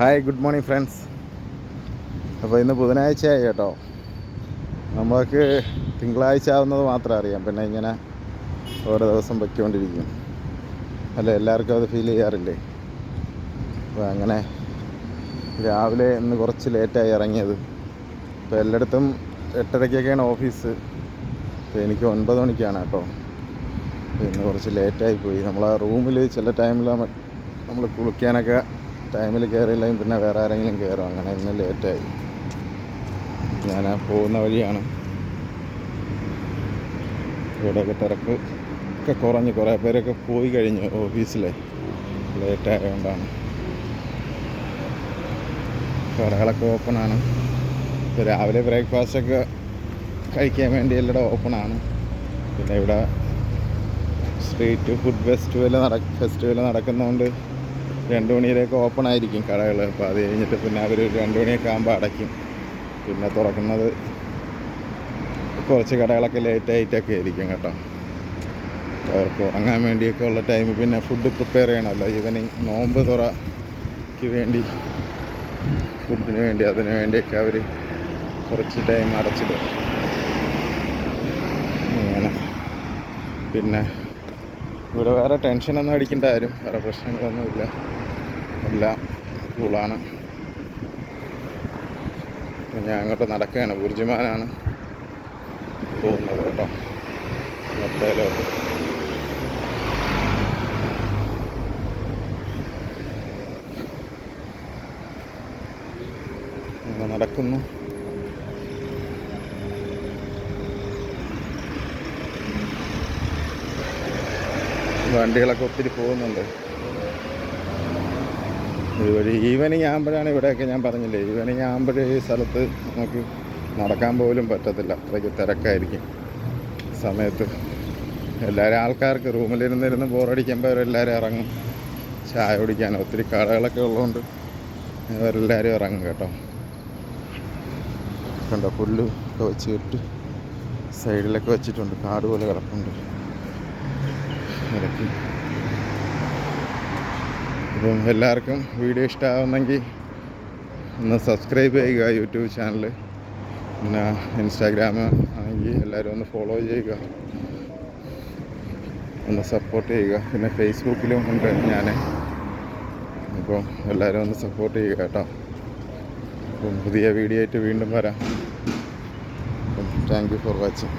Hi, good morning friends. അപ്പോൾ ഇന്ന് ബുധനാഴ്ചയായി കേട്ടോ. നമുക്ക് തിങ്കളാഴ്ച ആവുന്നത് മാത്രം അറിയാം, പിന്നെ ഇങ്ങനെ ഓരോ ദിവസം പൊയ്ക്കൊണ്ടിരിക്കും അല്ലേ. എല്ലാവർക്കും അത് ഫീൽ ചെയ്യാറില്ലേ? അപ്പോൾ അങ്ങനെ രാവിലെ ഇന്ന് കുറച്ച് ലേറ്റായി ഇറങ്ങിയത്. ഇപ്പോൾ എല്ലായിടത്തും 8:30-ക്കൊക്കെയാണ് ഓഫീസ്. അപ്പോൾ എനിക്ക് 9 മണിക്കാണ് കേട്ടോ. ഇന്ന് കുറച്ച് ലേറ്റായി പോയി. നമ്മളെ റൂമിൽ ചില ടൈമിൽ നമ്മൾ കുളിക്കാനൊക്കെ ടൈമിൽ കയറിയില്ലെങ്കിൽ പിന്നെ വേറെ ആരെങ്കിലും കയറും. അങ്ങനെ ഇന്ന് ലേറ്റായി. ഞാൻ പോകുന്ന വഴിയാണ്. ഇവിടെയൊക്കെ തിരക്ക് ഒക്കെ കുറഞ്ഞ് കുറേ പേരൊക്കെ പോയി കഴിഞ്ഞു ഓഫീസിലെ. ലേറ്റായതുകൊണ്ടാണ്. കടകളൊക്കെ ഓപ്പണാണ്. ഇപ്പോൾ രാവിലെ ബ്രേക്ക്ഫാസ്റ്റൊക്കെ കഴിക്കാൻ വേണ്ടി എല്ലായിടും ഓപ്പണാണ്. പിന്നെ ഇവിടെ സ്ട്രീറ്റ് ഫുഡ് ഫെസ്റ്റിവൽ നടക്കുന്നതുകൊണ്ട് 2 മണിയിലേക്ക് ഓപ്പൺ ആയിരിക്കും കടകൾ. അപ്പോൾ അത് കഴിഞ്ഞിട്ട് പിന്നെ അവർ 2 മണിയൊക്കെ ആകുമ്പോൾ അടയ്ക്കും. പിന്നെ തുറക്കുന്നത് കുറച്ച് കടകളൊക്കെ ലേറ്റായിട്ടൊക്കെ ആയിരിക്കും കേട്ടോ. അവർക്ക് ഉറങ്ങാൻ വേണ്ടിയൊക്കെ ഉള്ള ടൈം. പിന്നെ ഫുഡ് പ്രിപ്പയർ ചെയ്യണമല്ലോ. ഈവനിങ് നോമ്പ് തുറയ്ക്ക് വേണ്ടി ഫുഡിന് വേണ്ടി അതിന് വേണ്ടിയൊക്കെ അവർ കുറച്ച് ടൈം അടച്ചിടും. അങ്ങനെ പിന്നെ ഇവിടെ വേറെ ടെൻഷനൊന്നും അടിക്കേണ്ട കാര്യം, വേറെ പ്രശ്നങ്ങളൊന്നുമില്ല. എല്ലാം കൂളാണ്. ഞാൻ അങ്ങോട്ട് നടക്കുകയാണ്. ബുർജുമാനാണ് പോകുന്നത് കേട്ടോ, മൊത്തയിലോട്ട്. അങ്ങനെ നടക്കുന്നു. വണ്ടികളൊക്കെ ഒത്തിരി പോകുന്നുണ്ട് ഇതുവഴി. ഈവനിങ് ആകുമ്പോഴാണ് ഇവിടെയൊക്കെ, ഞാൻ പറഞ്ഞില്ലേ, ഈവനിങ് ആകുമ്പോഴേ ഈ സ്ഥലത്ത് നമുക്ക് നടക്കാൻ പോലും പറ്റത്തില്ല. അത്രയ്ക്ക് തിരക്കായിരിക്കും സമയത്ത്. എല്ലാവരും ആൾക്കാർക്ക് റൂമിലിരുന്നിരുന്ന് ബോറടിക്കുമ്പോൾ അവരെല്ലാവരും ഇറങ്ങും ചായ കുടിക്കാൻ. ഒത്തിരി കടകളൊക്കെ ഉള്ളതുകൊണ്ട് അവരെല്ലാവരും ഇറങ്ങും കേട്ടോ. കണ്ടോ, പുല്ല് ഒക്കെ വെച്ചിട്ട് സൈഡിലൊക്കെ വെച്ചിട്ടുണ്ട്. കാട് പോലെ കിടപ്പുണ്ട് ഇടയ്ക്ക്. അപ്പം എല്ലാവർക്കും വീഡിയോ ഇഷ്ടമാവുന്നെങ്കിൽ ഒന്ന് സബ്സ്ക്രൈബ് ചെയ്യുക യൂട്യൂബ് ചാനൽ. പിന്നെ ഇൻസ്റ്റാഗ്രാം ആണെങ്കിൽ എല്ലാവരും ഒന്ന് ഫോളോ ചെയ്യുക, ഒന്ന് സപ്പോർട്ട് ചെയ്യുക. പിന്നെ ഫേസ്ബുക്കിലും ഉണ്ട് ഞാൻ. അപ്പോൾ എല്ലാവരും ഒന്ന് സപ്പോർട്ട് ചെയ്യുക കേട്ടോ. അപ്പം പുതിയ വീഡിയോ ആയിട്ട് വീണ്ടും വരാം. അപ്പം താങ്ക് യു ഫോർ വാച്ചിങ്.